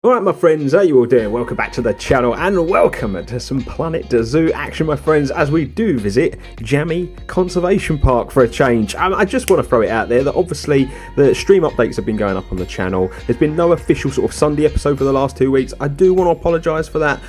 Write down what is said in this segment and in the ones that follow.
Alright my friends, how you all doing? Welcome back to the channel and welcome to some Planet Zoo action my friends as we do visit Jamii Conservation Park for a change. I just want to throw it out there that obviously the stream updates have been going up on the channel. There's been no official sort of Sunday episode for the last 2 weeks. I do want to apologise for that.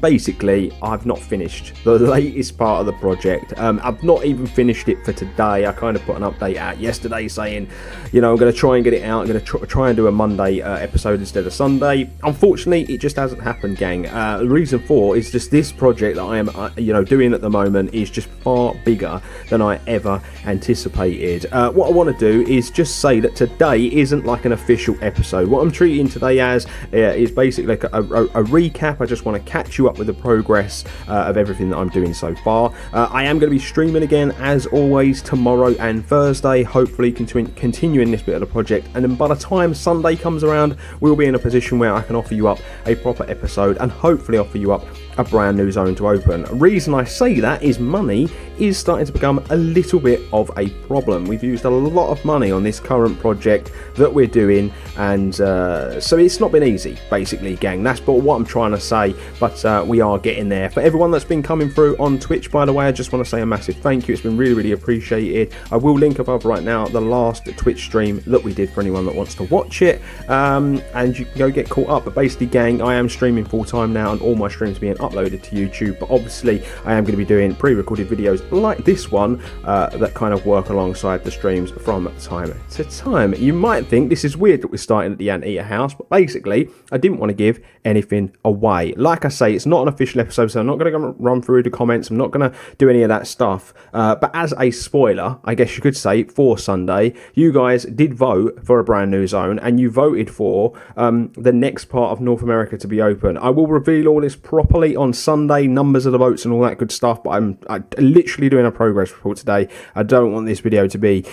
Basically, I've not finished the latest part of the project. I've not even finished it for today. I kind of put an update out yesterday saying, you know, I'm going to try and get it out. I'm going to try and do a Monday episode instead of Sunday. Unfortunately, it just hasn't happened, gang. The reason for is just this project that I am, doing at the moment is just far bigger than I ever anticipated. What I want to do is just say that today isn't like an official episode. What I'm treating today as is basically like a recap. I just want to catch you up with the progress of everything that I'm doing so far. I am going to be streaming again, as always, tomorrow and Thursday, hopefully continuing this bit of the project. And then by the time Sunday comes around, we'll be in a position where I can offer you up a proper episode and hopefully offer you up a brand new zone to open. The reason I say that is money is starting to become a little bit of a problem. We've used a lot of money on this current project that we're doing, and so it's not been easy, basically, gang. That's what I'm trying to say, but we are getting there. For everyone that's been coming through on Twitch, by the way, I just want to say a massive thank you. It's been really appreciated. I will link above right now the last Twitch stream that we did for anyone that wants to watch it, and you can go get caught up. But basically, gang, I am streaming full time now, and all my streams being uploaded to YouTube. But obviously, I am going to be doing pre-recorded videos like this one that kind of work alongside the streams from time to time. You might think this is weird that we're starting at the Anteater house, but basically, I didn't want to give anything away. Like I say, it's not an official episode, so I'm not going to run through the comments. I'm not going to do any of that stuff. But as a spoiler, I guess you could say, for Sunday, you guys did vote for a brand new zone, and you voted for the next part of North America to be open. I will reveal all this properly on Sunday, numbers of the votes and all that good stuff, but I'm literally doing a progress report today. I don't want this video to be,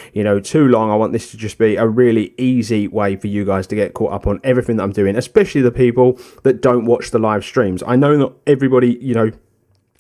too long. I want this to just be a really easy way for you guys to get caught up on everything that I'm doing, especially the people that don't watch the live streams. I know not everybody,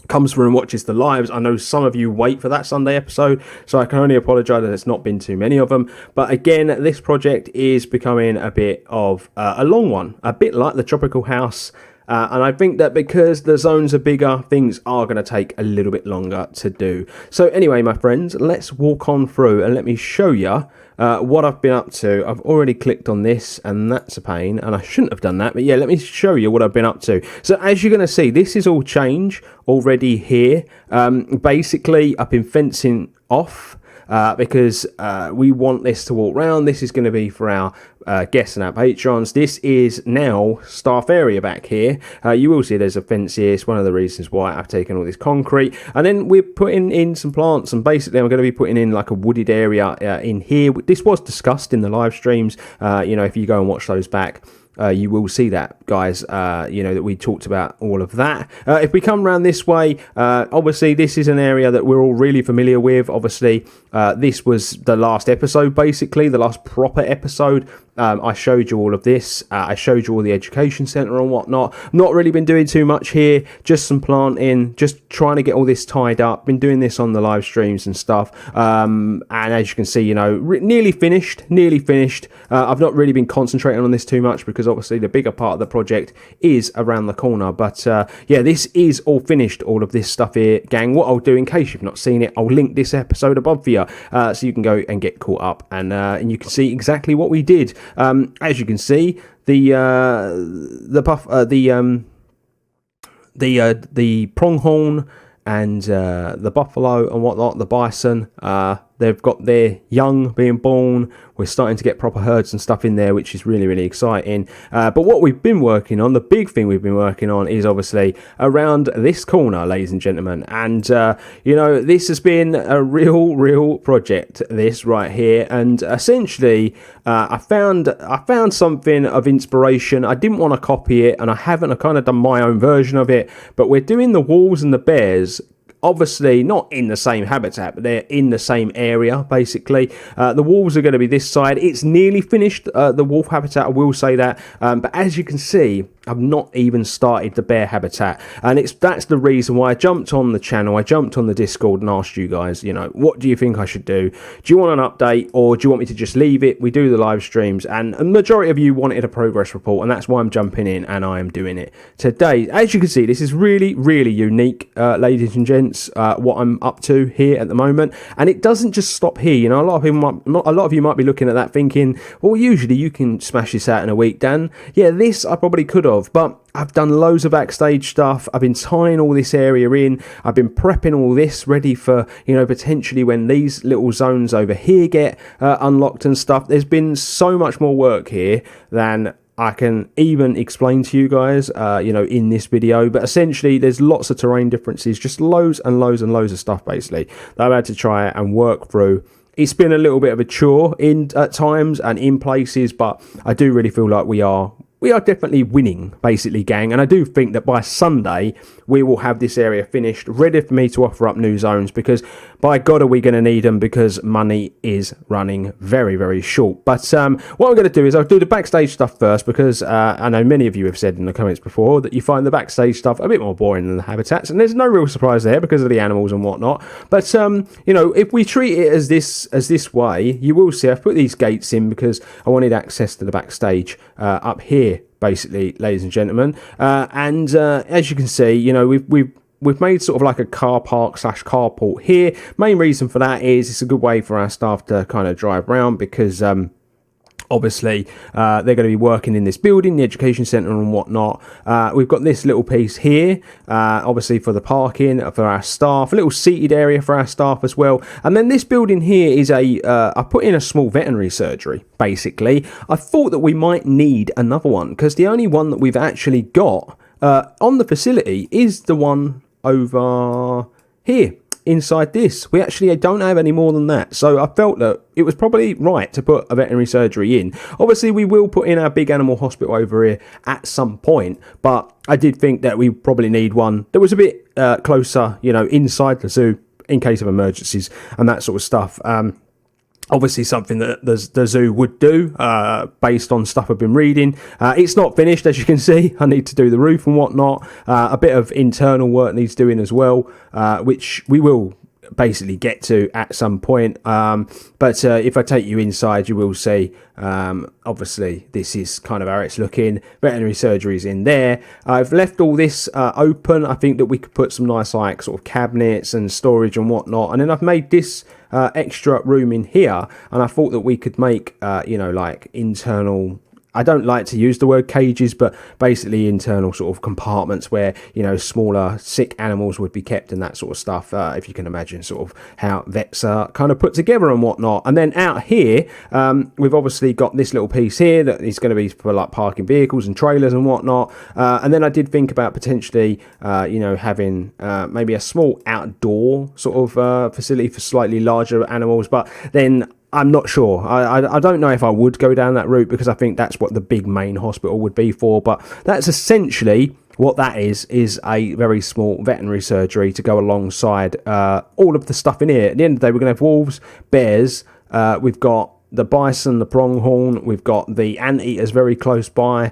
comes through and watches the lives. I know some of you wait for that Sunday episode, so I can only apologise that it's not been too many of them. But again, this project is becoming a bit of a long one, a bit like the Tropical House. And I think that because the zones are bigger, things are going to take a little bit longer to do. So anyway, my friends, let's walk on through and let me show you what I've been up to. I've already clicked on this, and that's a pain, and I shouldn't have done that. But yeah, let me show you what I've been up to. So as you're going to see, this is all change already here. Basically, I've been fencing off because we want this to walk round. This is going to be for our guests and our patrons. This is now staff area back here. You will see there's a fence here. It's one of the reasons why I've taken all this concrete, and then we're putting in some plants, and basically I'm going to be putting in like a wooded area in here. This was discussed in the live streams. If you go and watch those back, you will see that, guys, that we talked about all of that. If we come around this way, obviously this is an area that we're all really familiar with. Obviously, this was the last episode, basically, the last proper episode. I showed you all of this. I showed you all the education centre and whatnot. Not really been doing too much here, just some planting, just trying to get all this tied up. Been doing this on the live streams and stuff. And as you can see, nearly finished. I've not really been concentrating on this too much because obviously the bigger part of the project is around the corner. But yeah, this is all finished, all of this stuff here, gang. What I'll do, in case you've not seen it, I'll link this episode above for you, so you can go and get caught up, and you can see exactly what we did. As you can see, the pronghorn and the buffalo and whatnot, the bison, they've got their young being born. We're starting to get proper herds and stuff in there, which is really exciting. But what we've been working on, the big thing we've been working on, is obviously around this corner, ladies and gentlemen. And this has been a real project, this right here. And essentially, I found something of inspiration. I didn't want to copy it, and I haven't. I kind of done my own version of it. But we're doing the wolves and the bears obviously not in the same habitat, but they're in the same area, basically. The wolves are going to be this side. It's nearly finished, the wolf habitat, I will say that. But as you can see, I've not even started the bear habitat, and that's the reason why I jumped on the channel. I jumped on the Discord and asked you guys, you know, what do you think I should do? Do you want an update, or do you want me to just leave it? We do the live streams, and a majority of you wanted a progress report, and that's why I'm jumping in and I am doing it today. As you can see, this is really, really unique, ladies and gents, what I'm up to here at the moment, and it doesn't just stop here. You know, a lot of you might be looking at that thinking, well, usually you can smash this out in a week, Dan. Yeah, this I probably could have, but I've done loads of backstage stuff. I've been tying all this area in. I've been prepping all this ready for, you know, potentially when these little zones over here get unlocked and stuff. There's been so much more work here than I can even explain to you guys, you know, in this video. But essentially, there's lots of terrain differences, just loads and loads and loads of stuff, basically, that I've had to try and work through. It's been a little bit of a chore at times and in places, but I do really feel like we are definitely winning, basically, gang. And I do think that by Sunday, we will have this area finished, ready for me to offer up new zones, because by God are we going to need them, because money is running very, very short. But what I'm going to do is I'll do the backstage stuff first, because I know many of you have said in the comments before that you find the backstage stuff a bit more boring than the habitats, and there's no real surprise there because of the animals and whatnot. But you know, if we treat it as this way, you will see I've put these gates in because I wanted access to the backstage up here, basically, ladies and gentlemen. And as you can see, you know, we've made sort of like a car park / carport here. Main reason for that is it's a good way for our staff to kind of drive around, because obviously they're going to be working in this building, the education centre and whatnot. We've got this little piece here, obviously for the parking for our staff, a little seated area for our staff as well. And then this building here is I put in a small veterinary surgery, basically. I thought that we might need another one, because the only one that we've actually got on the facility is the one over here. Inside this, we actually don't have any more than that, so I felt that it was probably right to put a veterinary surgery in. Obviously, we will put in our big animal hospital over here at some point, but I did think that we probably need one that was a bit closer, you know, inside the zoo in case of emergencies and that sort of stuff. Obviously something that the zoo would do based on stuff I've been reading. It's not finished, as you can see. I need to do the roof and whatnot. A bit of internal work needs doing as well, which we will basically get to at some point. But if I take you inside, you will see, obviously, this is kind of how it's looking. Veterinary surgery's in there. I've left all this open. I think that we could put some nice, like, sort of cabinets and storage and whatnot. And then I've made this extra room in here, and I thought that we could make, you know, like internal, I don't like to use the word cages, but basically internal sort of compartments where, you know, smaller sick animals would be kept and that sort of stuff. If you can imagine sort of how vets are kind of put together and whatnot. And then out here, we've obviously got this little piece here that is going to be for like parking vehicles and trailers and whatnot. And then I did think about potentially, you know, having maybe a small outdoor sort of facility for slightly larger animals. But then I'm not sure. I don't know if I would go down that route, because I think that's what the big main hospital would be for. But that's essentially what that is a very small veterinary surgery to go alongside all of the stuff in here. At the end of the day, we're going to have wolves, bears, we've got the bison, the pronghorn, we've got the anteaters very close by,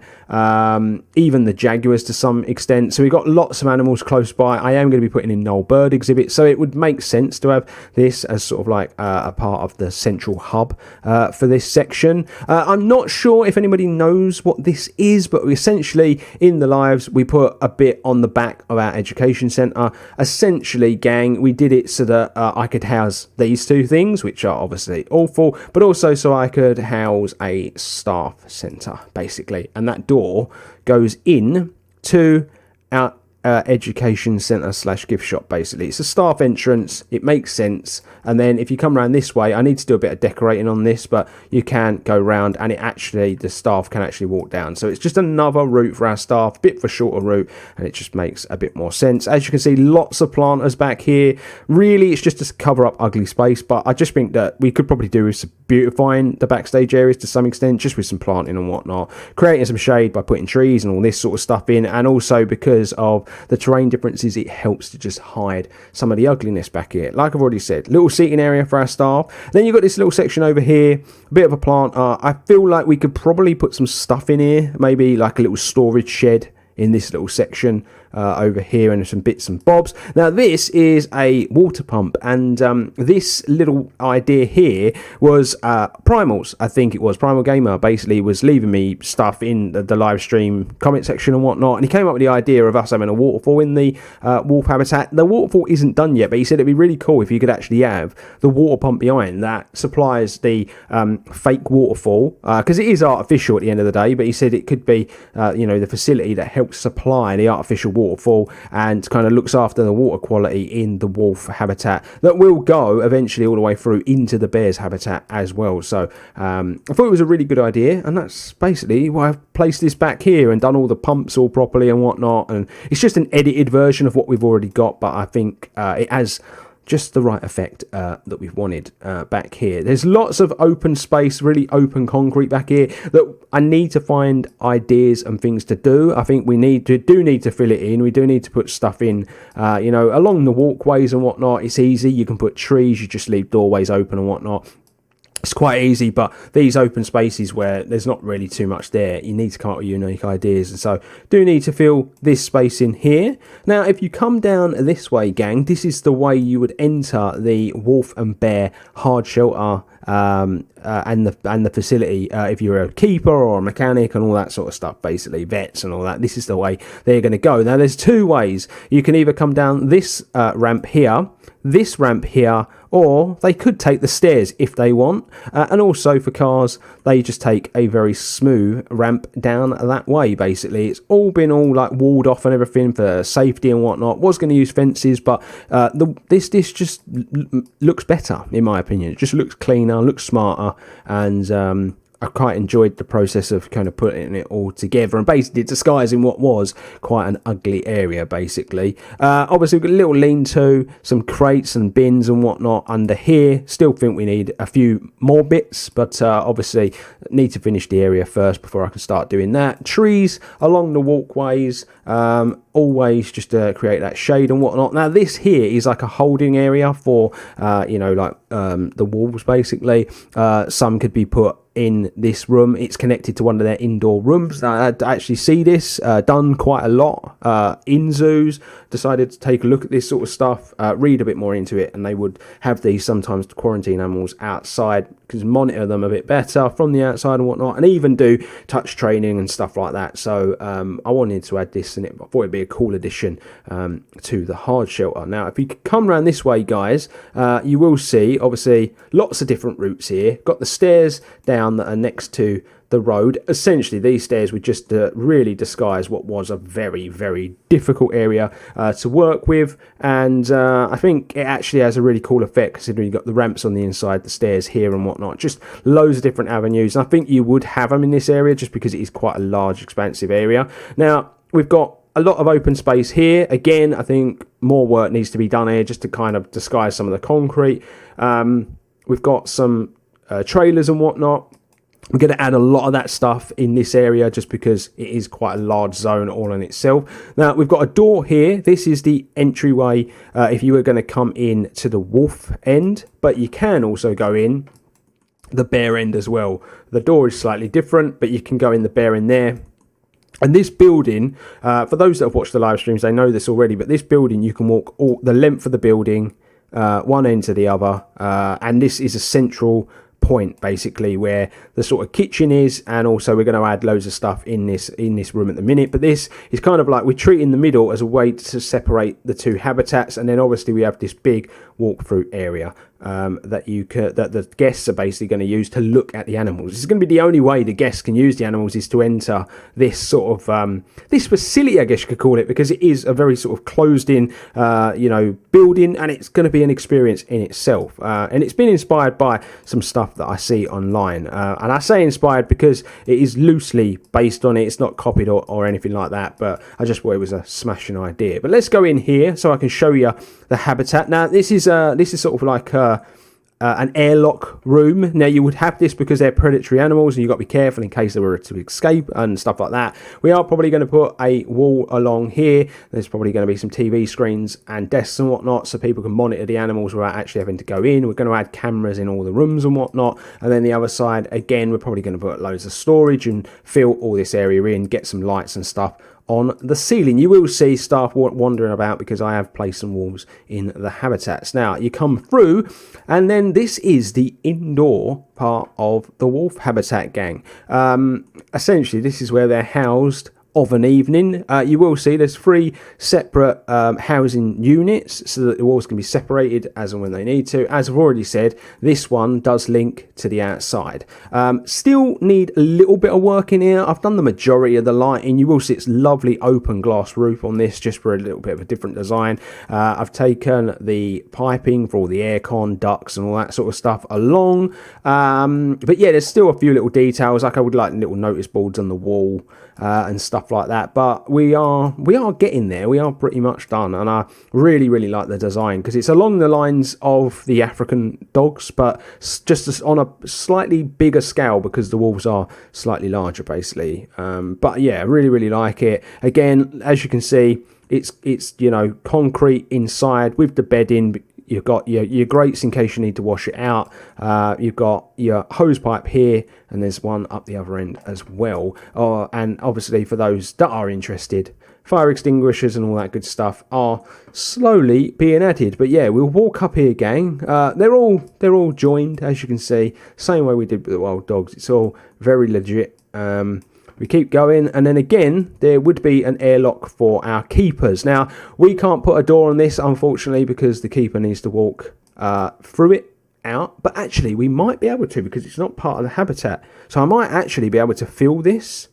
even the jaguars to some extent. So we've got lots of animals close by. I am going to be putting in Noel Bird exhibit, so it would make sense to have this as sort of like a part of the central hub for this section. I'm not sure if anybody knows what this is, but essentially in the lives we put a bit on the back of our education centre. Essentially, gang, we did it so that I could house these two things, which are obviously awful, but also so I could house a staff centre, basically. And that door goes in to our education centre / gift shop, basically. It's a staff entrance. It makes sense. And then if you come around this way, I need to do a bit of decorating on this, but you can go round and the staff can actually walk down. So it's just another route for our staff, a bit of a shorter route, and it just makes a bit more sense. As you can see, lots of planters back here. Really, it's just to cover up ugly space, but I just think that we could probably do with some beautifying the backstage areas to some extent, just with some planting and whatnot, creating some shade by putting trees and all this sort of stuff in, and also because of the terrain differences, it helps to just hide some of the ugliness back here. Like I've already said, little seating area for our staff. Then you've got this little section over here, a bit of a plant. I feel like we could probably put some stuff in here, maybe like a little storage shed in this little section over here, and some bits and bobs. Now this is a water pump, and this little idea here was Primal's, I think it was Primal Gamer, basically was leaving me stuff in the live stream comment section and whatnot, and he came up with the idea of us having a waterfall in the wolf habitat. The waterfall isn't done yet, but he said it'd be really cool if you could actually have the water pump behind that supplies the fake waterfall, because it is artificial at the end of the day, but he said it could be the facility that helps supply the artificial waterfall and kind of looks after the water quality in the wolf habitat that will go eventually all the way through into the bear's habitat as well. So I thought it was a really good idea, and that's basically why I've placed this back here and done all the pumps all properly and whatnot. And it's just an edited version of what we've already got, but I think it has just the right effect that we've wanted back here. There's lots of open space, really open concrete back here that I need to find ideas and things to do. I think we do need to fill it in. We do need to put stuff in, along the walkways and whatnot. It's easy. You can put trees. You just leave doorways open and whatnot. It's quite easy, but these open spaces where there's not really too much there, you need to come up with unique ideas, and so do need to fill this space in here. Now, if you come down this way, gang, this is the way you would enter the wolf and bear hard shelter and the facility if you're a keeper or a mechanic and all that sort of stuff, basically vets and all that. This is the way they're going to go. Now, there's two ways. You can either come down this ramp here, this ramp here, or they could take the stairs if they want, and also for cars they just take a very smooth ramp down that way. Basically, it's all been like walled off and everything for safety and whatnot. Was going to use fences, but this just looks better in my opinion. It just looks cleaner, looks smarter, and I quite enjoyed the process of kind of putting it all together and basically disguising what was quite an ugly area, basically. Obviously, we've got a little lean-to, some crates and bins and whatnot under here. Still think we need a few more bits, but obviously need to finish the area first before I can start doing that. Trees along the walkways, always just to create that shade and whatnot. Now, this here is like a holding area for, the wolves, basically. Some could be put in this room. It's connected to one of their indoor rooms. I actually see this done quite a lot in zoos. Decided to take a look at this sort of stuff, read a bit more into it, and they would have these sometimes to quarantine animals outside, because monitor them a bit better from the outside and whatnot, and even do touch training and stuff like that. So I wanted to add this, and I thought it'd be a cool addition to the hard shelter. Now, if you come around this way, guys, you will see obviously lots of different routes here. Got the stairs down that are next to the road. Essentially, these stairs would just really disguise what was a very, very difficult area to work with, and I think it actually has a really cool effect, considering you've got the ramps on the inside, the stairs here and whatnot. Just loads of different avenues, and I think you would have them in this area just because it is quite a large, expansive area. Now, we've got a lot of open space here. Again, I think more work needs to be done here just to kind of disguise some of the concrete. We've got some trailers and whatnot. We're going to add a lot of that stuff in this area just because it is quite a large zone all in itself. Now, we've got a door here. This is the entryway if you were going to come in to the wolf end, but you can also go in the bear end as well. The door is slightly different, but you can go in the bear end there. And this building, for those that have watched the live streams, they know this already, but this building, you can walk all the length of the building, one end to the other, and this is a central point basically where the sort of kitchen is, and also we're going to add loads of stuff in this room at the minute. But this is kind of like we're treating the middle as a way to separate the two habitats, and then obviously we have this big walkthrough area that the guests are basically going to use to look at the animals. This is going to be the only way the guests can use the animals, is to enter this sort of this facility, I guess you could call it, because it is a very sort of closed in building, and it's going to be an experience in itself, and it's been inspired by some stuff that I see online, and I say inspired because it is loosely based on it. It's not copied or anything like that, but I just thought it was a smashing idea. But let's go in here so I can show you the habitat. Now, this is sort of like an airlock room. Now you would have this because they're predatory animals and you've got to be careful in case they were to escape and stuff like that. We are probably going to put a wall along here. There's probably going to be some TV screens and desks and whatnot so people can monitor the animals without actually having to go in. We're going to add cameras in all the rooms and whatnot. And then the other side, again, we're probably going to put loads of storage and fill all this area in, get some lights and stuff on the ceiling. You will see staff wandering about because I have placed some walls in the habitats. Now you come through and then this is the indoor part of the wolf habitat, gang. Essentially this is where they're housed of an evening. You will see there's 3 separate housing units so that the walls can be separated as and when they need to. As I've already said, this one does link to the outside. Still need a little bit of work in here. I've done the majority of the lighting. You will see it's lovely open glass roof on this just for a little bit of a different design. I've taken the piping for all the aircon ducts and all that sort of stuff along. But yeah, there's still a few little details, like I would like little notice boards on the wall and stuff like that, but we are getting there. We are pretty much done, and I really like the design because it's along the lines of the African dogs, but just on a slightly bigger scale because the wolves are slightly larger basically. But yeah, really like it. Again, as you can see, it's you know, concrete inside with the bedding. You've got your grates in case you need to wash it out. You've got your hose pipe here, and there's one up the other end as well. And obviously, for those that are interested, fire extinguishers and all that good stuff are slowly being added. But yeah, we'll walk up here, gang. They're all joined, as you can see, same way we did with the wild dogs. It's all very legit. We keep going, and then again there would be an airlock for our keepers. Now we can't put a door on this unfortunately because the keeper needs to walk through it out, but actually we might be able to because it's not part of the habitat. So I might actually be able to fill this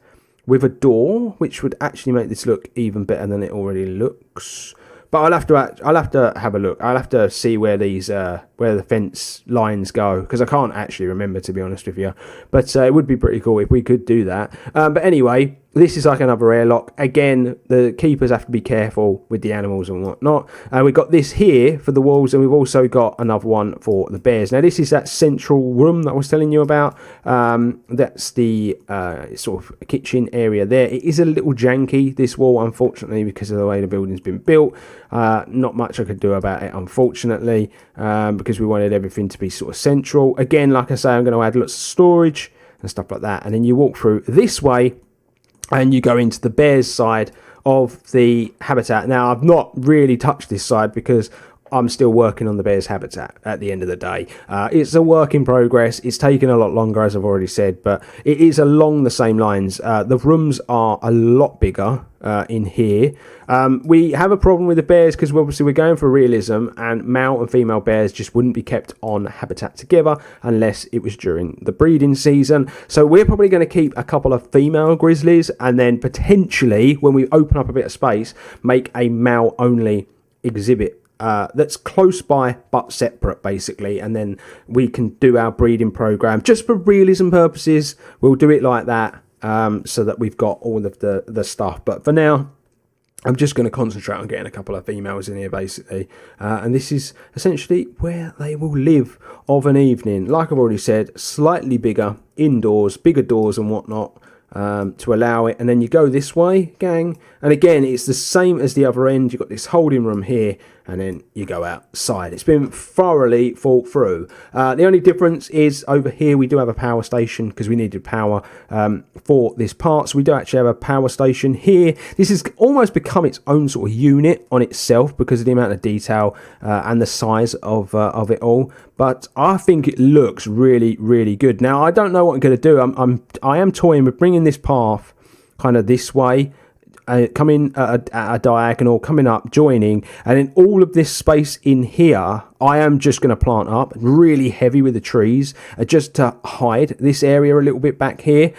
with a door, which would actually make this look even better than it already looks. But I'll have to have a look. I'll have to see where these where the fence lines go because I can't actually remember, to be honest with you. But it would be pretty cool if we could do that. But anyway, this is like another airlock. Again, the keepers have to be careful with the animals and whatnot. We've got this here for the wolves, and we've also got another one for the bears. Now, this is that central room that I was telling you about. That's the sort of kitchen area there. It is a little janky, this wall, unfortunately, because of the way the building's been built. Not much I could do about it, unfortunately, because we wanted everything to be sort of central. Again, like I say, I'm going to add lots of storage and stuff like that. And then you walk through this way, and you go into the bears side of the habitat. Now, I've not really touched this side because I'm still working on the bears habitat at the end of the day. It's a work in progress. It's taken a lot longer, as I've already said, but it is along the same lines. The rooms are a lot bigger in here. We have a problem with the bears because obviously we're going for realism, and male and female bears just wouldn't be kept on habitat together unless it was during the breeding season. So we're probably going to keep a couple of female grizzlies, and then potentially when we open up a bit of space, make a male only exhibit that's close by but separate basically, and then we can do our breeding program just for realism purposes. We'll do it like that, so that we've got all of the stuff. But for now, I'm just going to concentrate on getting a couple of females in here basically, and this is essentially where they will live of an evening. Like I've already said, slightly bigger indoors, bigger doors and whatnot, to allow it. And then you go this way, gang, and again it's the same as the other end. You've got this holding room here, and then you go outside. It's been thoroughly thought through. The only difference is over here we do have a power station because we needed power for this part. So we do actually have a power station here. This has almost become its own sort of unit on itself because of the amount of detail and the size of it all. But I think it looks really good. Now I don't know what I'm going to do. I am toying with bringing this path kind of this way, coming at a diagonal, coming up, joining, and then all of this space in here I am just going to plant up really heavy with the trees, just to hide this area a little bit back here.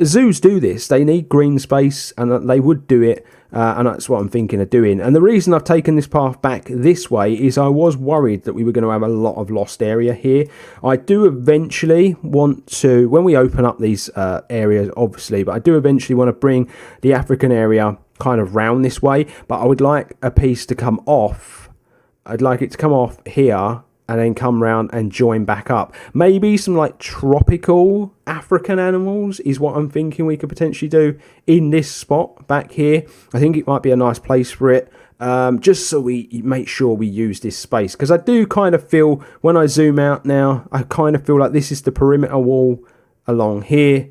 Zoos do this. They need green space, and they would do it, and that's what I'm thinking of doing. And the reason I've taken this path back this way is I was worried that we were going to have a lot of lost area here. I do eventually want to, when we open up these areas, obviously, but I do eventually want to bring the African area kind of round this way, but I would like a piece to come off. I'd like it to come off here and then come round and join back up. Maybe some like tropical African animals is what I'm thinking we could potentially do in this spot back here. I think it might be a nice place for it. Just so we make sure we use this space, because I do kind of feel when I zoom out now, I kind of feel like this is the perimeter wall along here.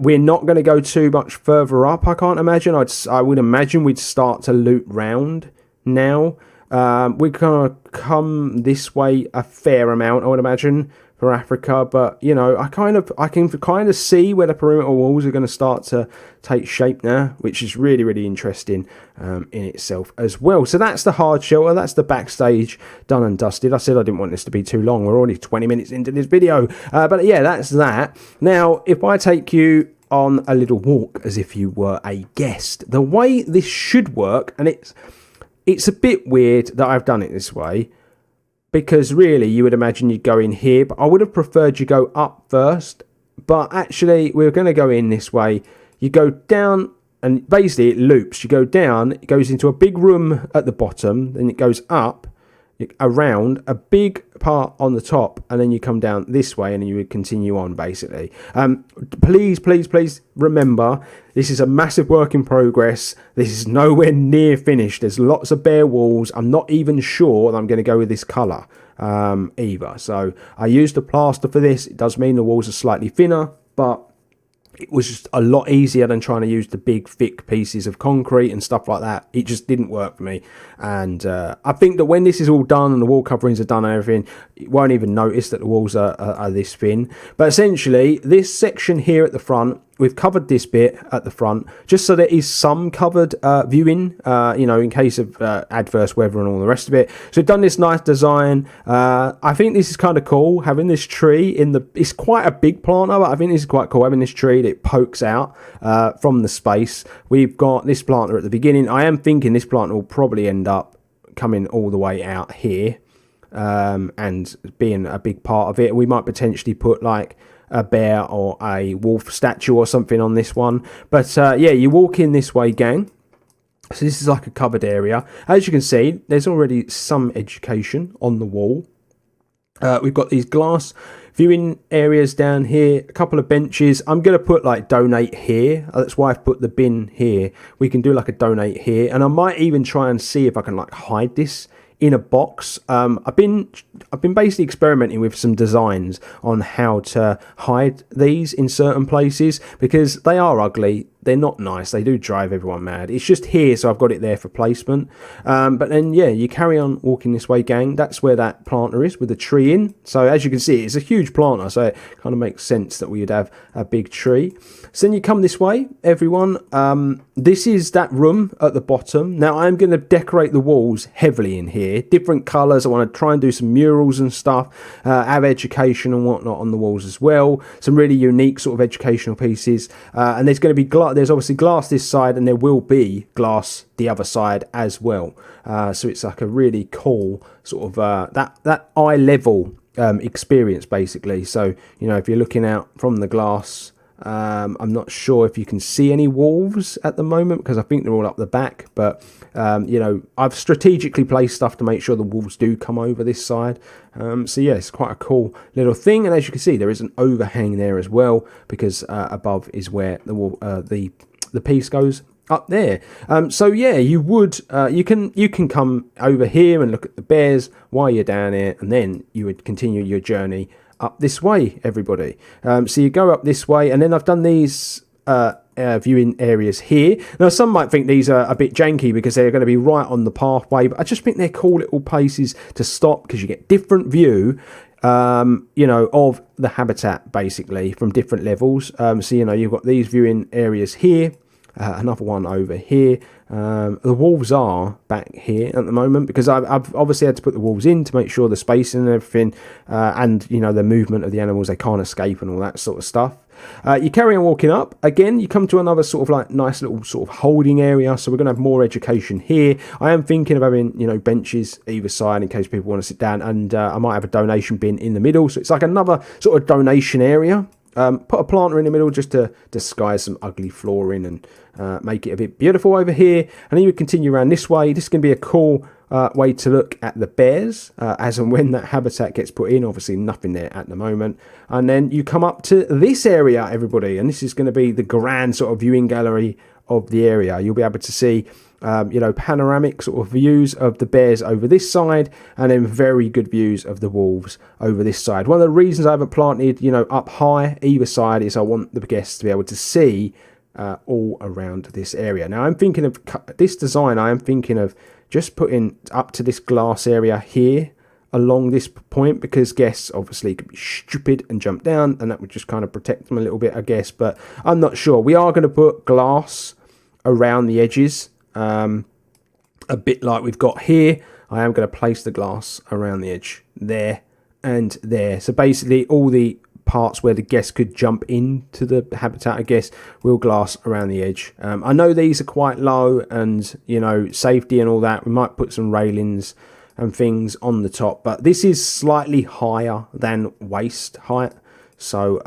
We're not going to go too much further up, I can't imagine. I would imagine we'd start to loop round now. We're going to come this way a fair amount, I would imagine, for Africa. But, you know, I can kind of see where the perimeter walls are going to start to take shape now, which is really, really interesting in itself as well. So that's the hard shelter. That's the backstage done and dusted. I said I didn't want this to be too long. We're already 20 minutes into this video. But, yeah, that's that. Now, if I take you on a little walk as if you were a guest, the way this should work, and it's a bit weird that I've done it this way, because really you would imagine you'd go in here, but I would have preferred you go up first. But actually we're going to go in this way. You go down and basically it loops. You go down, it goes into a big room at the bottom, then it goes up around a big part on the top, and then you come down this way and then you would continue on basically. Please remember, this is a massive work in progress. This is nowhere near finished. There's lots of bare walls. I'm not even sure that I'm going to go with this color either. So I used the plaster for this. It does mean the walls are slightly thinner, but it was just a lot easier than trying to use the big thick pieces of concrete and stuff like that. It just didn't work for me. And I think that when this is all done and the wall coverings are done and everything, you won't even notice that the walls are this thin. But essentially, this section here at the front, we've covered this bit at the front just so there is some covered viewing, you know, in case of adverse weather and all the rest of it. So we've done this nice design. I think this is kind of cool, having this tree in the, it's quite a big planter, but I think this is quite cool, having this tree that pokes out from the space. We've got this planter at the beginning. I am thinking this planter will probably end up coming all the way out here and being a big part of it. We might potentially put like a bear or a wolf statue or something on this one. But yeah, you walk in this way, gang. So this is like a covered area. As you can see, there's already some education on the wall. We've got these glass viewing areas down here, a couple of benches. I'm going to put like donate here. That's why I've put the bin here. We can do like a donate here. And I might even try and see if I can like hide this in a box. I've been basically experimenting with some designs on how to hide these in certain places, because they are ugly. They're not nice. They do drive everyone mad. It's just here, so I've got it there for placement. But then, yeah, you carry on walking this way, gang. That's where that planter is with the tree in. So as you can see, it's a huge planter, so it kind of makes sense that we would have a big tree. So then you come this way, everyone. This is that room at the bottom. Now, I'm going to decorate the walls heavily in here. Different colours. I want to try and do some murals and stuff. Have education and whatnot on the walls as well. Some really unique sort of educational pieces. And there's going to be there's obviously glass this side, and there will be glass the other side as well. So it's like a really cool sort of that eye level experience, basically. So, you know, if you're looking out from the glass, I'm not sure if you can see any wolves at the moment, because I think they're all up the back. But, you know, I've strategically placed stuff to make sure the wolves do come over this side. So, yeah, it's quite a cool little thing. And as you can see, there is an overhang there as well, because above is where the piece goes up there. So, yeah, you would you can come over here and look at the bears while you're down here, and then you would continue your journey up this way, everybody. So you go up this way, and then I've done these viewing areas here. Now, some might think these are a bit janky because they're going to be right on the pathway, but I just think they're cool little places to stop, because you get different view, you know, of the habitat basically from different levels. So, you know, you've got these viewing areas here. Another one over here. The wolves are back here at the moment, because I've obviously had to put the wolves in to make sure the spacing and everything, and, you know, the movement of the animals, they can't escape and all that sort of stuff. You carry on walking up. Again, you come to another sort of like nice little sort of holding area. So we're going to have more education here. I am thinking of having, you know, benches either side in case people want to sit down, and I might have a donation bin in the middle. So it's like another sort of donation area. Put a planter in the middle just to disguise some ugly flooring and make it a bit beautiful over here. And then you continue around this way. This is going to be a cool way to look at the bears as and when that habitat gets put in. Obviously nothing there at the moment. And then you come up to this area, everybody, and this is going to be the grand sort of viewing gallery of the area. You'll be able to see panoramic sort of views of the bears over this side, and then very good views of the wolves over this side. One of the reasons I haven't planted up high either side is I want the guests to be able to see all around this area. Now I'm thinking of this design. I am thinking of just putting up to this glass area here along this point, because guests obviously could be stupid and jump down, and that would just kind of protect them a little bit, I guess. But I'm not sure. We are going to put glass around the edges, a bit like we've got here. I am going to place the glass around the edge there and there. So basically all the parts where the guests could jump into the habitat, I guess, will glass around the edge. I know these are quite low, and safety and all that, we might put some railings and things on the top, but this is slightly higher than waist height. So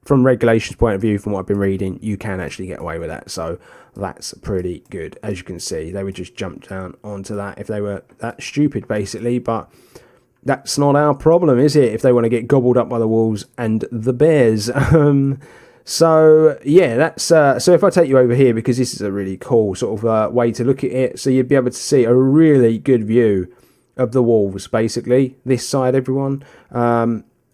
from regulations point of view, from what I've been reading, you can actually get away with that. So that's pretty good. As you can see, they would just jump down onto that if they were that stupid, basically. But that's not our problem, is it? If they want to get gobbled up by the wolves and the bears. So yeah, that's so if I take you over here, because this is a really cool sort of way to look at it, so you'd be able to see a really good view of the wolves, basically this side, everyone.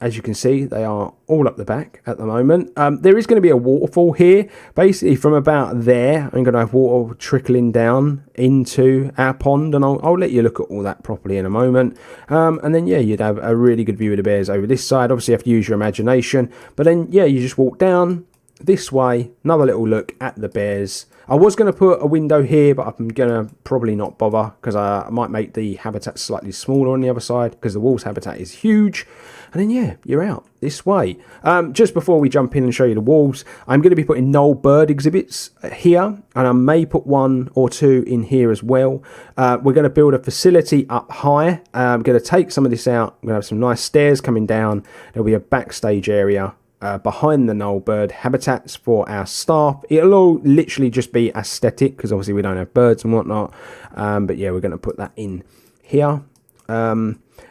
As you can see, they are all up the back at the moment. There is going to be a waterfall here. Basically, from about there, I'm going to have water trickling down into our pond, and I'll let you look at all that properly in a moment. And then, yeah, you'd have a really good view of the bears over this side. Obviously, you have to use your imagination. But then, yeah, you just walk down this way, another little look at the bears. I was going to put a window here, but I'm going to probably not bother, because I might make the habitat slightly smaller on the other side, because the wolves habitat is huge. And then, yeah, you're out this way. Just before we jump in and show you the wolves, I'm going to be putting Noel bird exhibits here, and I may put one or two in here as well. We're going to build a facility up high. I'm going to take some of this out. We're going to have some nice stairs coming down. There'll be a backstage area behind the Noel bird habitats for our staff. It'll all literally just be aesthetic, because obviously we don't have birds and whatnot. But yeah, we're going to put that in here.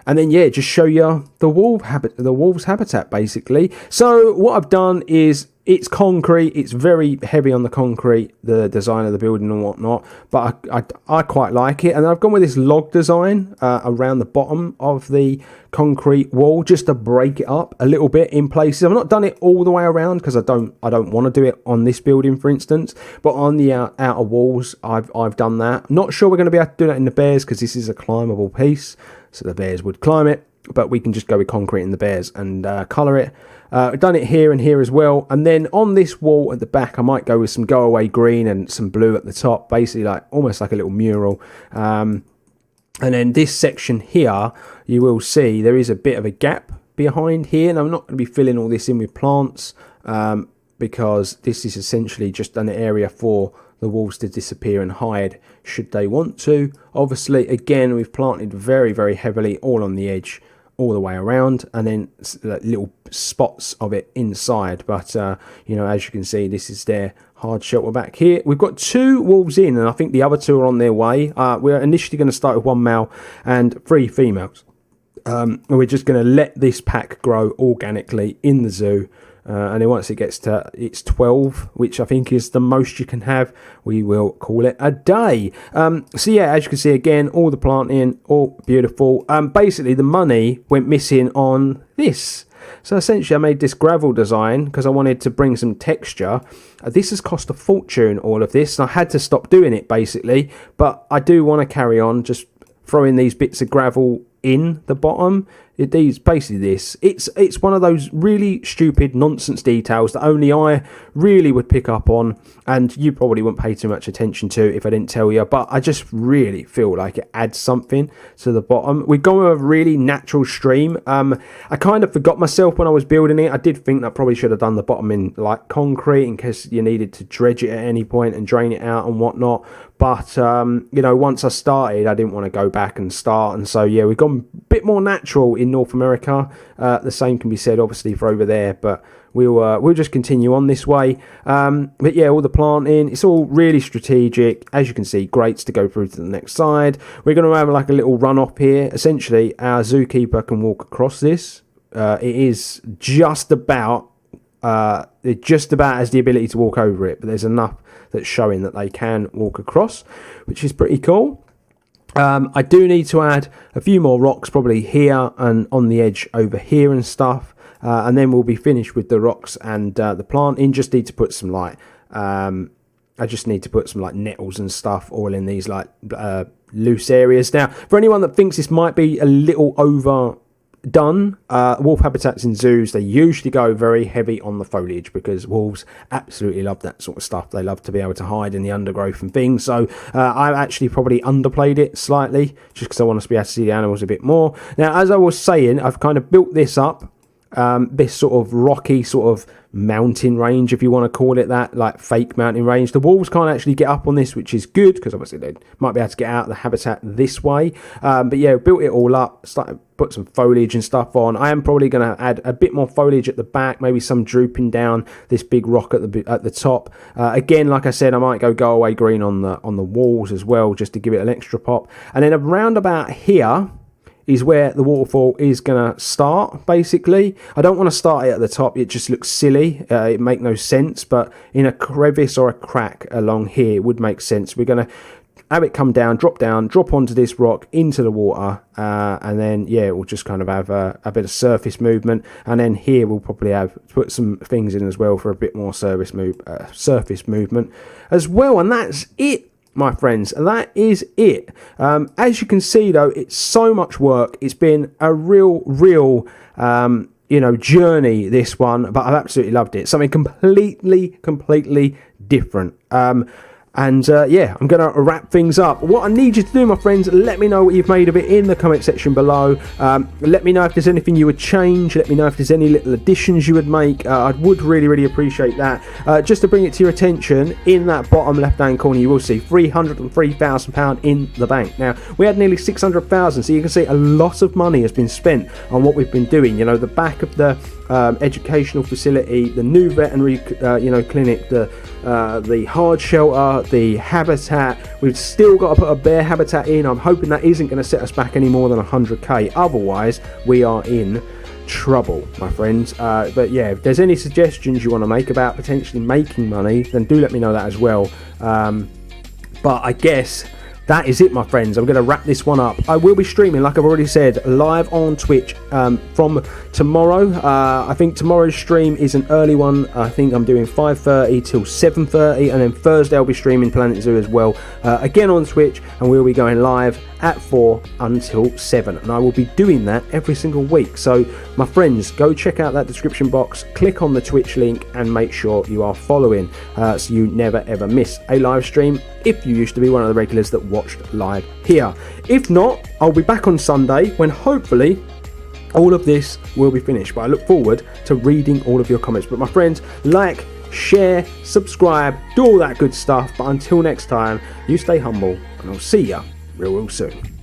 And then, yeah, just show you the wolves habitat, basically. So what I've done is, it's concrete. It's very heavy on the concrete, the design of the building and whatnot. But I quite like it. And I've gone with this log design around the bottom of the concrete wall, just to break it up a little bit in places. I've not done it all the way around, because I don't want to do it on this building, for instance. But on the outer walls, I've done that. I'm not sure we're going to be able to do that in the bears, because this is a climbable piece. So the bears would climb it, but we can just go with concrete in the bears and colour it. I've done it here and here as well. And then on this wall at the back, I might go with some go away green and some blue at the top, basically almost like a little mural. And then this section here, you will see there is a bit of a gap behind here, and I'm not going to be filling all this in with plants, because this is essentially just an area for the wolves to disappear and hide should they want to. Obviously, again, we've planted very, very heavily all on the edge, all the way around, and then little spots of it inside. But as you can see, this is their hard shelter back here. We've got 2 wolves in, and I think the other 2 are on their way. We're initially going to start with 1 male and 3 females. And we're just going to let this pack grow organically in the zoo. And then once it gets to its 12, which I think is the most you can have, we will call it a day. So yeah, as you can see, again, all the planting, all beautiful. Basically, the money went missing on this. So essentially, I made this gravel design because I wanted to bring some texture. This has cost a fortune, all of this, and I had to stop doing it, basically. But I do want to carry on just throwing these bits of gravel in the bottom. Basically this, it's one of those really stupid nonsense details that only I really would pick up on, and you probably wouldn't pay too much attention to if I didn't tell you, but I just really feel like it adds something to the bottom. We've gone with a really natural stream. I kind of forgot myself when I was building it. I did think that I probably should have done the bottom in like concrete in case you needed to dredge it at any point and drain it out and whatnot. But once I started, I didn't want to go back and start, and so yeah, we've gone a bit more natural in North America. The same can be said obviously for over there, but we'll just continue on this way. But yeah, all the planting, it's all really strategic. As you can see, grates to go through to the next side. We're going to have like a little run up here. Essentially, our zookeeper can walk across this. It is just about has the ability to walk over it, but there's enough that's showing that they can walk across, which is pretty cool. I do need to add a few more rocks probably here and on the edge over here and stuff, and then we'll be finished with the rocks and the planting. Just need to put some like I just need to put some like nettles and stuff all in these like loose areas. Now, for anyone that thinks this might be a little overdone, wolf habitats in zoos, they usually go very heavy on the foliage because wolves absolutely love that sort of stuff. They love to be able to hide in the undergrowth and things. So I've actually probably underplayed it slightly just because I want us to be able to see the animals a bit more. Now, as I was saying, I've kind of built this up, this sort of rocky sort of mountain range, if you want to call it that, like fake mountain range. The wolves can't actually get up on this, which is good because obviously they might be able to get out of the habitat this way. But yeah, built it all up, started put some foliage and stuff on. I am probably going to add a bit more foliage at the back, maybe some drooping down this big rock at the top. Again, like I said, I might go away green on the walls as well, just to give it an extra pop. And then around about here is where the waterfall is going to start, basically. I don't want to start it at the top. It just looks silly. It make no sense, but in a crevice or a crack along here, it would make sense. We're going to have it come down, drop onto this rock into the water, and then, yeah, we'll just kind of have a bit of surface movement. And then here we'll probably put some things in as well for a bit more surface movement as well. And that's it, my friends. That is it. As you can see though, it's so much work. It's been a real journey, this one, but I've absolutely loved it. Something completely different. Yeah, I'm going to wrap things up. What I need you to do, my friends, let me know what you've made of it in the comment section below. Let me know if there's anything you would change. Let me know if there's any little additions you would make. I would really appreciate that. Just to bring it to your attention, in that bottom left-hand corner, you will see £303,000 in the bank. Now, we had nearly 600,000, so you can see a lot of money has been spent on what we've been doing. You know, the back of the educational facility, the new veterinary clinic, the hard shelter, the habitat. We've still got to put a bear habitat in. I'm hoping that isn't going to set us back any more than 100k, otherwise we are in trouble, my friends. But yeah, if there's any suggestions you want to make about potentially making money, then do let me know that as well. But I guess that is it, my friends. I'm going to wrap this one up. I will be streaming, like I've already said, live on Twitch from tomorrow. I think tomorrow's stream is an early one. I think I'm doing 5:30 till 7:30, and then Thursday I'll be streaming Planet Zoo as well, again on Twitch, and we'll be going live at 4 until 7, and I will be doing that every single week. So my friends, go check out that description box, click on the Twitch link, and make sure you are following, so you never ever miss a live stream, if you used to be one of the regulars that watched live here. If not, I'll be back on Sunday when hopefully all of this will be finished, but I look forward to reading all of your comments. But my friends, like, share, subscribe, do all that good stuff. But until next time, you stay humble, and I'll see ya real soon.